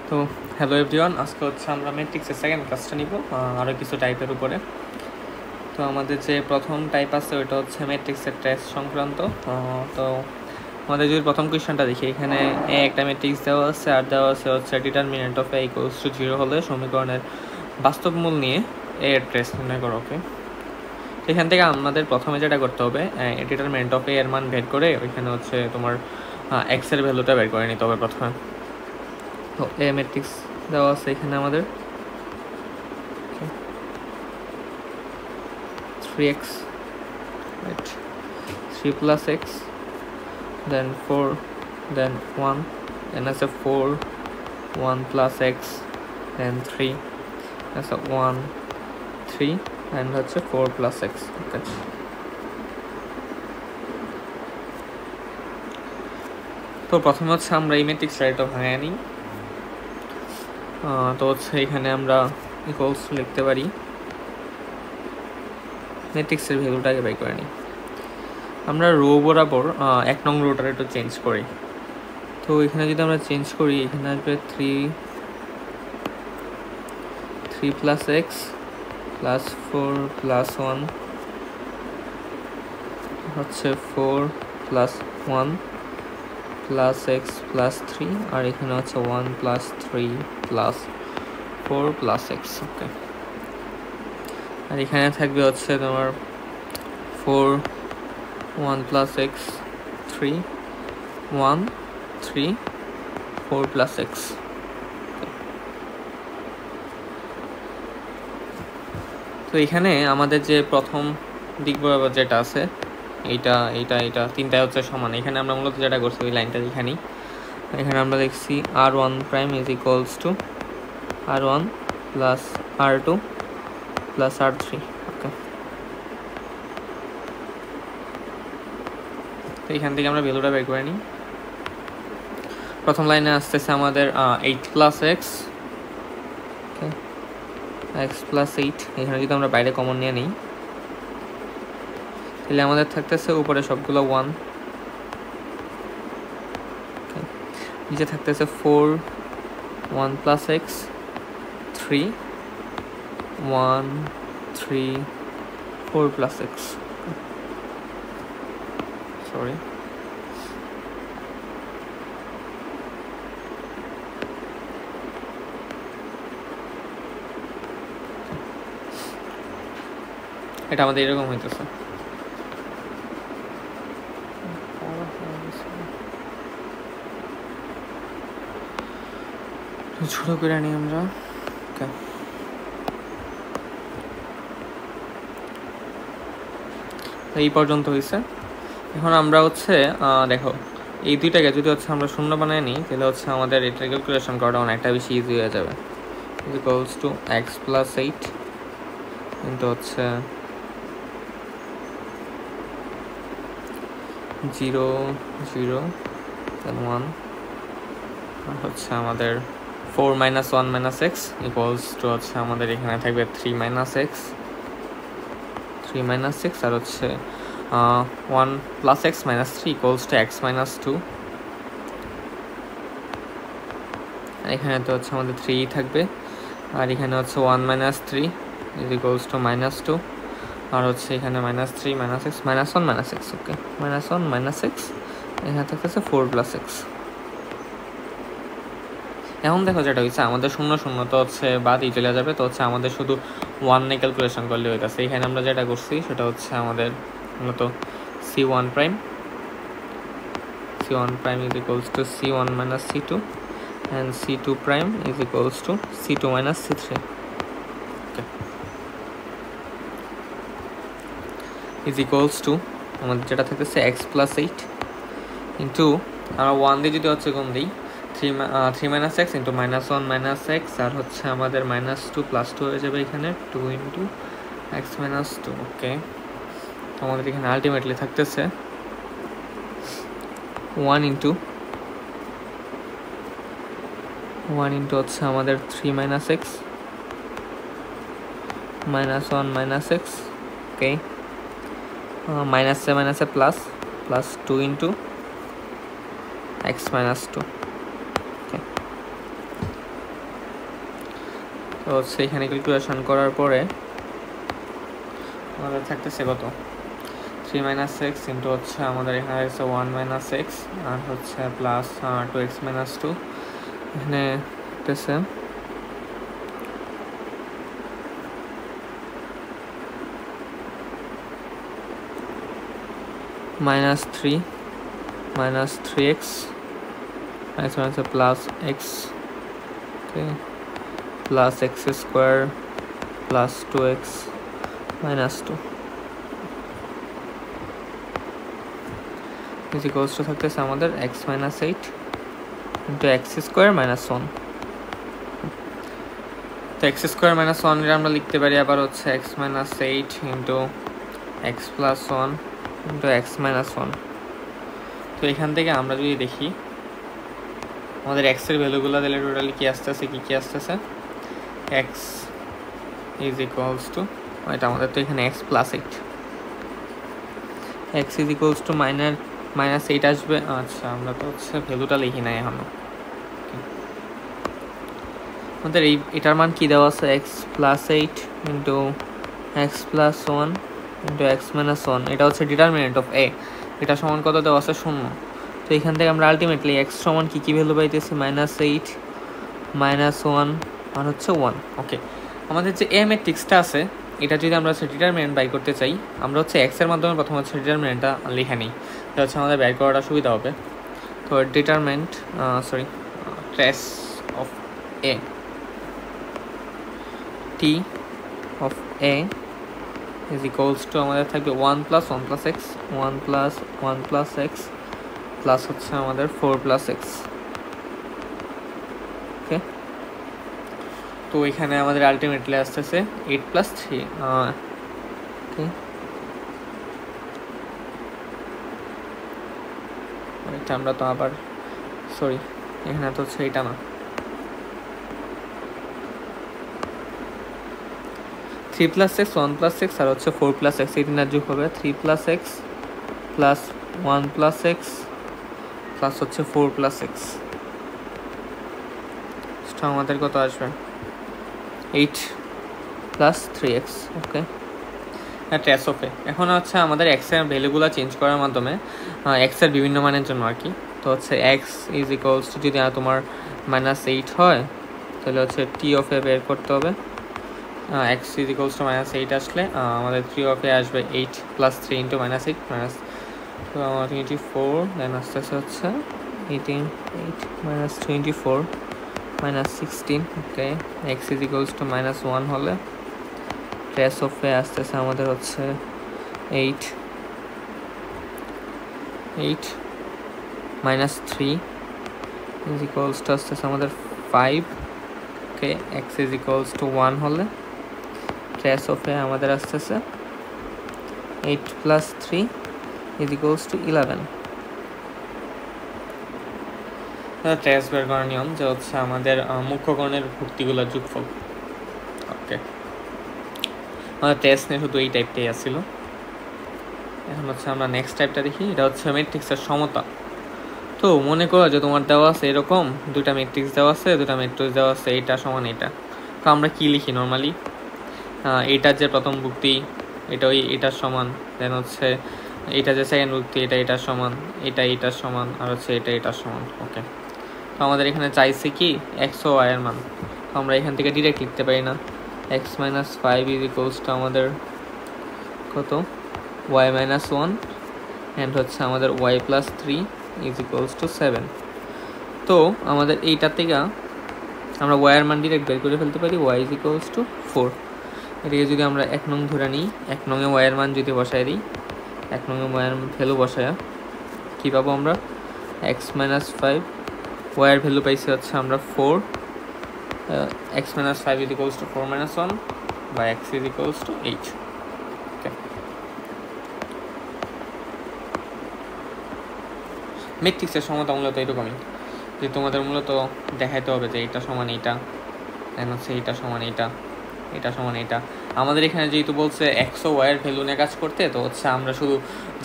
তো hello everyone, আজকে হচ্ছে আমরা ম্যাট্রিক্সের সেকেন্ড ক্লাসটা নিব আরও কিছু টাইপের উপরে। তো আমাদের যে প্রথম টাইপ আছে ওইটা হচ্ছে ম্যাট্রিক্সের টেস্ট সংক্রান্ত। তো আমাদের যদি প্রথম কোয়েশ্চেনটা দেখি, এখানে এ একটা ম্যাট্রিক্স দেওয়া আছে আর দেওয়া আছে হচ্ছে determinant of A equals to 0 হলে সমীকরণের বাস্তব মূল নিয়ে এ এর টেস্ট নির্ণয় করো। ওকে, এখান থেকে আমাদের প্রথমে যেটা করতে হবে, ডিটারমিনেন্ট অফ এ এর মান বের করে ওইখানে হচ্ছে তোমার এক্স এর ভ্যালুটা বের করে নিতে হবে প্রথমে। তো এ ম্যাট্রিক্স দেওয়া আছে এখানে আমাদের 3x, right, 3 plus x, then 4, then 1, then as a 4, 1 plus x, then 3, as a 1, 3, and হচ্ছে 4 plus x. Okay. তো প্রথমে হচ্ছে আমরা এই ম্যাট্রিক্সটা এটা ভাঙিয়ে নিই। তো হচ্ছে এখানে আমরা ইকুয়ালস লিখতে পারি, ম্যাট্রিক্সের ভ্যালুটাকে বাই করে নিই। আমরা রো বরাবর 1 নং রোটার একটু চেঞ্জ করি। তো এখানে যদি আমরা চেঞ্জ করি, এখানে আসবে 3 plus x plus 4 plus 1 হচ্ছে 4 plus 1 plus x plus 3, আর এখানে হচ্ছে 1 plus 3 plus 4 plus x. ওকে, আর এখানে থাকবে হচ্ছে তোমার 4 1 plus x 3 1 3 4 plus x. তো এখানে আমাদের যে প্রথম দিক বরাবর যেটা আছে এইটা এইটা এইটা তিনটাই হচ্ছে সমান। এখানে আমরা মূলত যেটা করছি ওই লাইনটা এখানে আমরা দেখছি r1 prime is equals to r1 plus r2 plus r3. ওকে, তো এখান থেকে আমরা ভ্যালুটা বের করে নিই। প্রথম লাইনে আসতেছে আমাদের 8 প্লাস এক্স, এক্স প্লাস 8। এখানে যদি আমরা বাইরে কমন নিয়ে নিই তাহলে আমাদের থাকতেছে উপরে সবগুলো 1, নিচে থাকতেছে 4 1 plus x 3 1 3 4 plus x. Sorry, এটা আমাদের এরকম হইতেছে। ছোট করে নিই আমরা। ওকে, এই পর্যন্ত হয়েছে। এখন আমরা হচ্ছে দেখো এই দুইটাকে যদি হচ্ছে আমরা শূন্য বানায় নিই তাহলে হচ্ছে আমাদের এটা ক্যালকুলেশন করাটা অনেকটা বেশি ইজি হয়ে যাবে। ইকুয়ালস টু এক্স প্লাস 8 কিন্তু হচ্ছে 0 0 1 আর হচ্ছে আমাদের 4 minus 1 minus x equals to হচ্ছে আমাদের এখানে থাকবে 3 minus x আর হচ্ছে 1 plus x minus 3 equals to x minus 2. এখানে তো হচ্ছে আমাদের 3 থাকবে, আর এখানে হচ্ছে 1 minus 3 is equals to minus 2, আর হচ্ছে এখানে minus 3 minus x minus 1 minus x. ওকে, minus 1 minus x, এখানে থাকতেছে 4 plus x. এখন দেখো যেটা হচ্ছে আমাদের 0 0 তো হচ্ছে বাদই চলে যাবে। তো হচ্ছে আমাদের শুধু 1 নিয়ে ক্যালকুলেশন করলে হইতেছে। এখানে আমরা যেটা করছি সেটা হচ্ছে আমাদের মূলত c1 prime is equals to c1 minus c2 and c2 prime is equals to c2 minus c3. Okay, is equals to আমাদের যেটা থাকতেছে x plus 8 into আমরা 1 দিয়ে যদি হচ্ছে গুণ দিই 3 minus x into minus 1 minus x, আর হচ্ছে আমাদের minus 2 plus 2 হয়ে যাবে এখানে 2 into x minus 2. ওকে, তো আমাদের এখানে আলটিমেটলি থাকতেছে 1 into হচ্ছে আমাদের 3 minus x minus 1 minus x. Okay, minus a plus 2 into x minus 2. Okay, তো হচ্ছে এখানে ক্যালকুলেশন করার পরে আমাদের থাকতেছে কত 3 - x ইন্টু হচ্ছে আমাদের এখানে আছে 1 - x আর হচ্ছে প্লাস 2x - 2 এখানে থাকতেছে -3 - 3x আছে plus x plus x square plus 2x - 2 is equals to থাকতেছে আমাদের x - 8 into x স্কোয়ার - 1 তো x স্কোয়ার - 1 এর আমরা লিখতে পারি আবার হচ্ছে x - 8 into x plus 1 into x - 1 তো এখান থেকে আমরা যদি দেখি আমাদের x এর ভ্যালুগুলো দিলে টোটালি কি আসতেছে কি আসতেছে x is equals to এটা আমাদের তো এখানে x plus 8 x is equals to -8 আসবে আচ্ছা আমরা তো হচ্ছে ভ্যালুটা লিখি নাই এখনো আমাদের এটার মান কি দেওয়া আছে x plus 8 into x plus 1 into x - 1 এটা হচ্ছে ডিটারমিনেন্ট অফ a এটা সমান কত দেওয়া আছে 0 তো এখান থেকে আমরা আলটিমেটলি x সমান কি ভ্যালু পাইতেছি -8 -1 আর হচ্ছে 1 ওকে আমাদের যে a ম্যাট্রিক্সটা আছে এটা যদি আমরা হচ্ছে ডিটারমিনেন্ট বাই করতে চাই আমরা হচ্ছে x এর মাধ্যমে প্রথমে হচ্ছে ডিটারমিনেন্টটা লিখে নিই এটা হচ্ছে আমাদের বের করাটা সুবিধা হবে তো determinant trace of a t of a is equals to আমাদের থাকবে 1 plus 1 plus x 1 plus 1 plus x plus হচ্ছে আমাদের 4 plus x ওকে তো এখানে আমাদের আলটিমেটলি আসতেছে 8 plus 3 ওকে এটা আমরা তো আবার সরি এখানে তো হচ্ছে এটা না 3 plus x 1 plus x আর হচ্ছে 4 plus x এই তিনটা যোগ হবে 3 plus x plus 1 plus x plus হচ্ছে 4 plus x সেটা আমাদের কত আসবে 8 plus 3x okay trace of A এখন হচ্ছে আমাদের x এর ভ্যালুগুলো চেঞ্জ করার মাধ্যমে x এর বিভিন্ন মানের জন্য আর কি তো হচ্ছে x is equals to যদি তোমার -8 হয় তাহলে হচ্ছে t of a বের করতে হবে x is equals to -8 আসলে আমাদের 3 of a আসবে 8 plus 3 into -8 minus 24 দেন আসতেছে হচ্ছে 18 8 minus 24 minus 16 okay x is equals to -1 হলে ট্রেস অফ এ আসতেছে আমাদের হচ্ছে 8 minus 3 is equals to আসতেছে আমাদের 5 ওকে x is equals to 1 হলে ট্রেস অফ এ আমাদের আসতেছে 8 plus 3 is equals to 11 trace বের করার নিয়ম যে হচ্ছে আমাদের মুখ্য গণের ভুক্তিগুলোর যোগফল ওকে আমাদের ট্রেস নিয়ে শুধু এই টাইপটাই আসছিল এখন হচ্ছে আমরা নেক্সট টাইপটা দেখি এটা হচ্ছে ম্যাট্রিক্সের সমতা তো মনে করো যে তোমার দেওয়া আছে এরকম দুটা ম্যাট্রিক্স দেওয়া আছে এইটা সমান এইটা তো আমরা কি লিখি নর্মালি এইটার যে প্রথম ভুক্তি এটা এটার সমান দেন হচ্ছে এটা যে সেকেন্ড ভুক্তি এটার সমান এটার সমান আর হচ্ছে এটার সমান ওকে তো আমাদের এখানে চাইছে কি এক্স ও ওয়াই এর মান তো আমরা এখান থেকে ডিরেক্ট লিখতে পারি না x - 5 is equals to আমাদের কত y - 1 and হচ্ছে আমাদের y plus 3 is equals to 7 তো আমাদের এইটা থেকে আমরা y এর মান ডিরেক্ট বের করে ফেলতে পারি y is equals to 4 এটাকে যদি আমরা 1 নং ধরে নিই 1 নং এ y এর মান যদি বসাই দিই 1 নং এ y এর ভ্যালু বসায়া কি পাবো আমরা x - 5 y এর ভ্যালু পাইছি হচ্ছে আমরা 4 x - 5 is equals to 4 - 1 by x is equals to 8 okay ম্যাট্রিক্সের সমতা মূলত এরকমই যে তোমাদের মূলত দেখাইতে হবে যে এটা সমান এইটা দেন হচ্ছে এইটা সমান এইটা এটা সমান এইটা আমাদের এখানে যেহেতু বলছে এক্স ও ওয়াইয়ের ভ্যালু নিয়ে কাজ করতে, তো হচ্ছে আমরা শুধু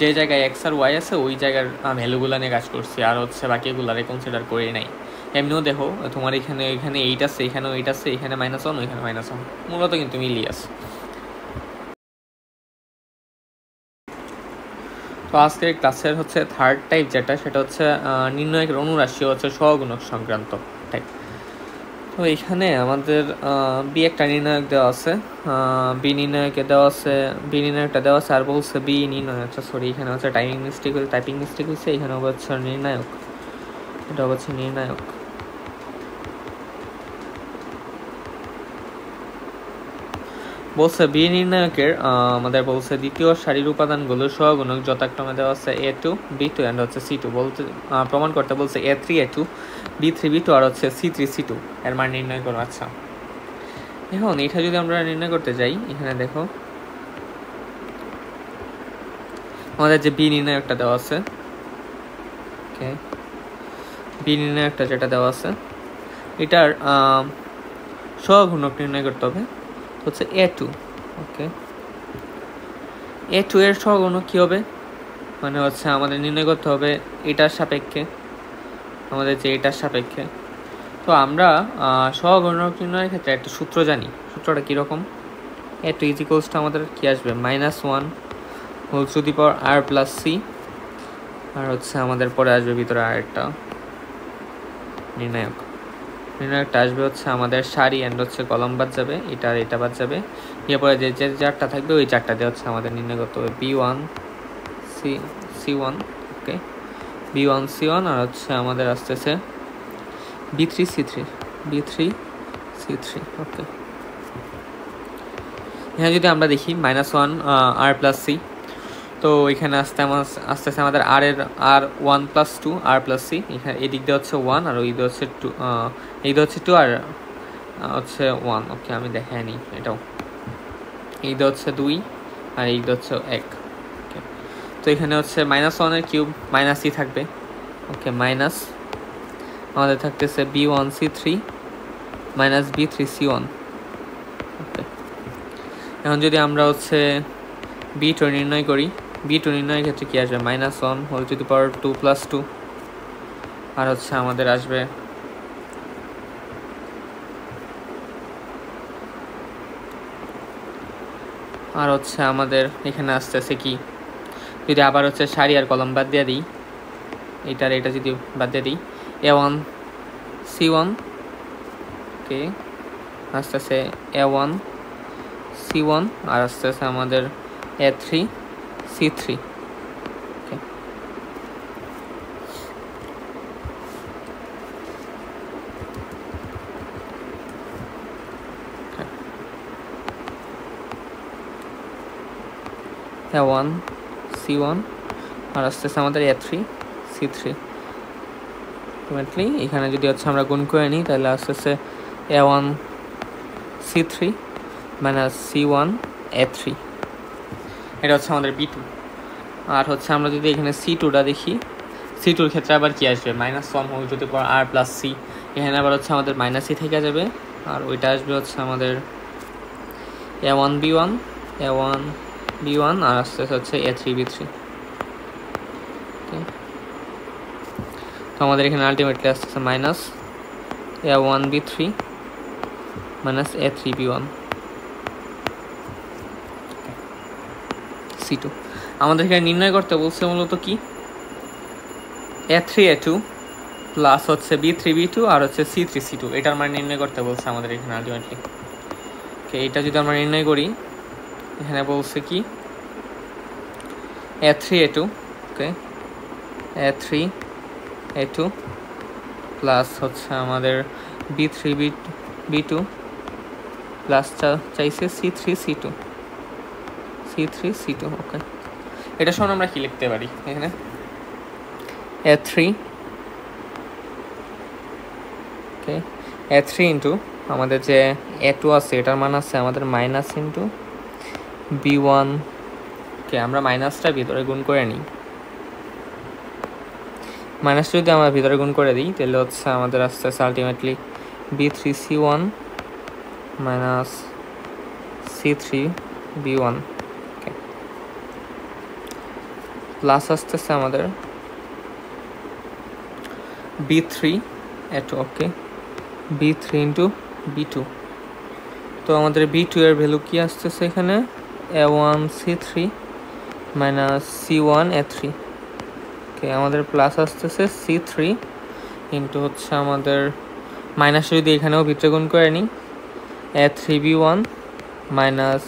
যে জায়গায় এক্স আর ওয়াই আছে ওই জায়গার ভ্যালুগুলো নিয়ে কাজ করছি, আর হচ্ছে বাকিগুলারে কনসিডার করি নাই। এমনিও দেখো তোমার এখানে এখানে 8 আছে, এখানেও 8 আছে, এখানে -1, ওইখানে -1, মূলত কিন্তু মিলিয়ে আছে। তো আজকের ক্লাসের হচ্ছে থার্ড টাইপ যেটা, সেটা হচ্ছে নির্ণয়ের অনুরাশি হচ্ছে সহগুণক সংক্রান্ত টাইপ। তো এখানে আমাদের বি একটা নির্ণায়ক দেওয়া আছে, বি নির্ণায়কে দেওয়া আছে, বি নির্ণায়কটা দেওয়া আছে, আর বলছে বি নির্ণয়, আচ্ছা সরি এখানে হচ্ছে টাইপিং মিস্টেক হয়েছে, এখানে হচ্ছে নির্ণায়ক, এটা হচ্ছে নির্ণায়ক। বলছে বি নির্ণায়কের আমাদের বলছে দ্বিতীয় সারির উপাদানগুলো সহগুণক যথাক্রমে দেওয়া আছে A2 B2 এন্ড হচ্ছে C2, বলতে প্রমাণ করতে বলছে A3 A2 B3 B2 আর হচ্ছে C3 C2 এর মান নির্ণয় করো। আচ্ছা এখন এটা যদি আমরা নির্ণয় করতে যাই, এখানে দেখো আমাদের যে বি নির্ণায়কটা দেওয়া আছে, ওকে বি নির্ণায়কটা যেটা দেওয়া আছে এটার সহগুণক নির্ণয় করতে হবে হচ্ছে A2, ওকে A2 এর সহগুণক কি হবে, মানে হচ্ছে আমাদের নির্ণয় করতে হবে এটার সাপেক্ষে, আমাদের যে এটার সাপেক্ষে। তো আমরা সহগুণক নির্ণয়ের ক্ষেত্রে একটা সূত্র জানি, সূত্রটা কীরকম, A2 = আমাদের কি আসবে -1 whole to the power r plus c, আর হচ্ছে আমাদের পরে আসবে ভিতরে আর একটা নির্ণায়কটা আসবে হচ্ছে আমাদের সারি এন্ড হচ্ছে কলম বাদ যাবে, এটা আর এটা বাদ যাবে, এরপরে যে যে চারটা থাকবে ওই চারটা দিয়ে হচ্ছে আমাদের নির্ণয় করতে হবে B1 C1, ওকে B1 C1 আর হচ্ছে আমাদের আসতেছে B3 C3, ওকে। এখানে যদি আমরা দেখি -1 r প্লাস c, তো এখানে আসতেছে আমাদের r এর r1 + 2 r + c, এখানে এই দিক দিয়ে হচ্ছে 1 আর ওই দিকে হচ্ছে 2, এই দিকে হচ্ছে 2 আর হচ্ছে 1, ওকে আমি দেখাই নি এটাও, এই দিকে হচ্ছে 2 আর এই দিকে হচ্ছে 1, ওকে। তো এখানে হচ্ছে -1 এর কিউব -c থাকবে, ওকে মাইনাস আমাদের থাকতেছে B1 C3 B3 C1, ওকে। এখন যদি আমরা হচ্ছে B2 নির্ণয় করি, B2 নির্ণয়ের ক্ষেত্রে কি আসবে -1 হোল টু দি পাওয়ার 2 + 2, আর হচ্ছে আমাদের আসবে আর হচ্ছে আমাদের এখানে আসতেছে কি, যদি আবার হচ্ছে সারি আর কলম বাদ দিয়ে দিই, এটার এটা যদি বাদ দিয়ে দিই A1 C1, ওকে আসতেছে A1 C1 আর আসতেছে আমাদের A3 C3, ওকে। A1 C1 আর আসতেছে আমাদের A3 C3, আলটিমেটলি এখানে যদি হচ্ছে আমরা গুণ করে নিই তাহলে আসতেছে A1 C3 C1 A3, এটা হচ্ছে আমাদের B2। আর হচ্ছে আমরা যদি এখানে C2টা দেখি, C2-র ক্ষেত্রে আবার কি আসবে -1 whole to the power r plus c, এখানে আবার হচ্ছে আমাদের -c থেকে যাবে, আর ওইটা আসবে হচ্ছে আমাদের A1 B1 আর আসতেছে হচ্ছে A3 B3, তো আমাদের এখানে আলটিমেটলি আসতেছে -A1 B3 A3 B1 C2। আমাদের এখানে নির্ণয় করতে বলছে মূলত কি A3 A2 প্লাস হচ্ছে B3 B2 আর হচ্ছে C3 C2, এটার মান নির্ণয় করতে বলছে আমাদের এখানে আলটিমেটলি, ওকে। এটা যদি আমরা নির্ণয় করি, এখানে বলছে কি A3 A2, ওকে A3 A2 প্লাস হচ্ছে আমাদের B3 B2 প্লাস চাইছে C3 C2, ওকে। এটা শোন আমরা কি লিখতে পারি এখানে A3, ওকে A3 ইন্টু আমাদের যে A2 আছে এটার মান আছে আমাদের মাইনাস ইন্টু B1, ওকে আমরা মাইনাসটা ভিতরে গুণ করে নিই, মাইনাসটা যদি আমরা ভিতরে গুণ করে দিই তাহলে হচ্ছে আমাদের আসতেছে আলটিমেটলি B3 C1 C3B1 ওকে, প্লাস আসতেছে আমাদের B3A2 ওকে, B3 ইন্টু B2। তো আমাদের B2 এর ভ্যালু কি আসতেছে এখানে A1C3 মাইনাস C1A3 ওকে, আমাদের প্লাস আসতেছে C3 ইন্টু হচ্ছে আমাদের মাইনাস যদি এখানেও ভিতরে গুণ করে নিই A3B1 মাইনাস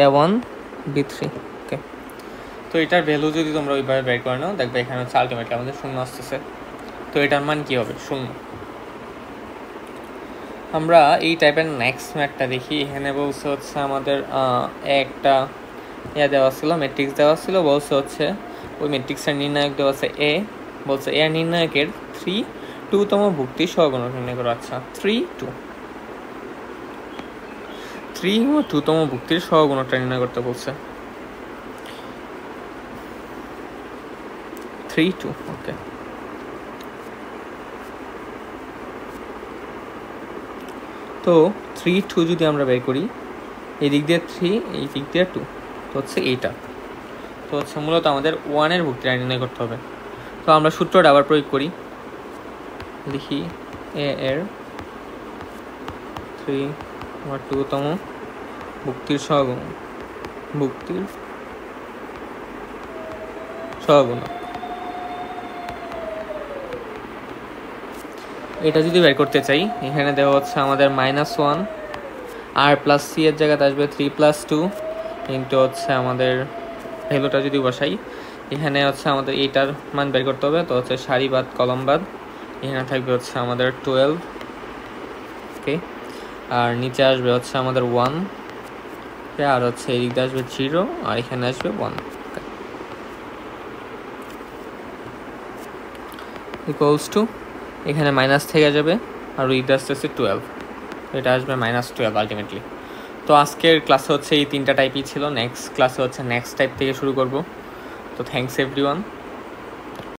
A1B3 ওকে। তো এটার ভ্যালু যদি তোমরা ওইভাবে বের করে নাও দেখবে এখানে হচ্ছে আলটিমেটলি আমাদের শূন্য আসতেছে। তো এটার মান কি হবে? শূন্য। আমরা এই টাইপের নেক্সট ম্যাথটা দেখি। এখানে বলছে হচ্ছে আমাদের একটা দেওয়া ছিল, ম্যাট্রিক্স দেওয়া ছিল, বলছে হচ্ছে ওই ম্যাট্রিক্সের নির্ণায়ক দেওয়া আছে এ, বলছে এ নির্ণায়কের 3-2তম ভুক্তির সহগুণক নির্ণয় করো। আচ্ছা 3-2তম ভুক্তির সহগুণকটা নির্ণয় করতে বলছে 3-2 ওকে। তো 3-2 যদি আমরা বের করি, এই দিক দিয়ে 3 এই দিক দিয়ে 2, তো হচ্ছে এইটা। তো হচ্ছে মূলত আমাদের 1-এর ভুক্তিটা নির্ণয় করতে হবে। তো আমরা সূত্রটা আবার প্রয়োগ করি, লিখি এ এর 3-2তম ভুক্তির সহগুণক এটা যদি বের করতে চাই, এখানে দেওয়া হচ্ছে আমাদের -1 আর প্লাস সি এর জায়গাতে আসবে 3+2 ইন্টু হচ্ছে আমাদের ভ্যালুটা যদি বসাই, এখানে হচ্ছে আমাদের এইটার মান বের করতে হবে। তো হচ্ছে সারি বাদ কলম বাদ, এখানে থাকবে হচ্ছে আমাদের 12 ওকে, আর নিচে আসবে হচ্ছে আমাদের 1 আর হচ্ছে এই দিকটা আসবে 0 আর এখানে আসবে 1 ইকুয়ালস টু, এখানে মাইনাস থেকে যাবে আর ওইটা আসতে 12, এটা আসবে -12 আলটিমেটলি। তো আজকের ক্লাসে হচ্ছে এই 3টা টাইপই ছিল। নেক্সট ক্লাসে হচ্ছে নেক্সট টাইপ থেকে শুরু করব। তো থ্যাংকস এভরিওয়ান।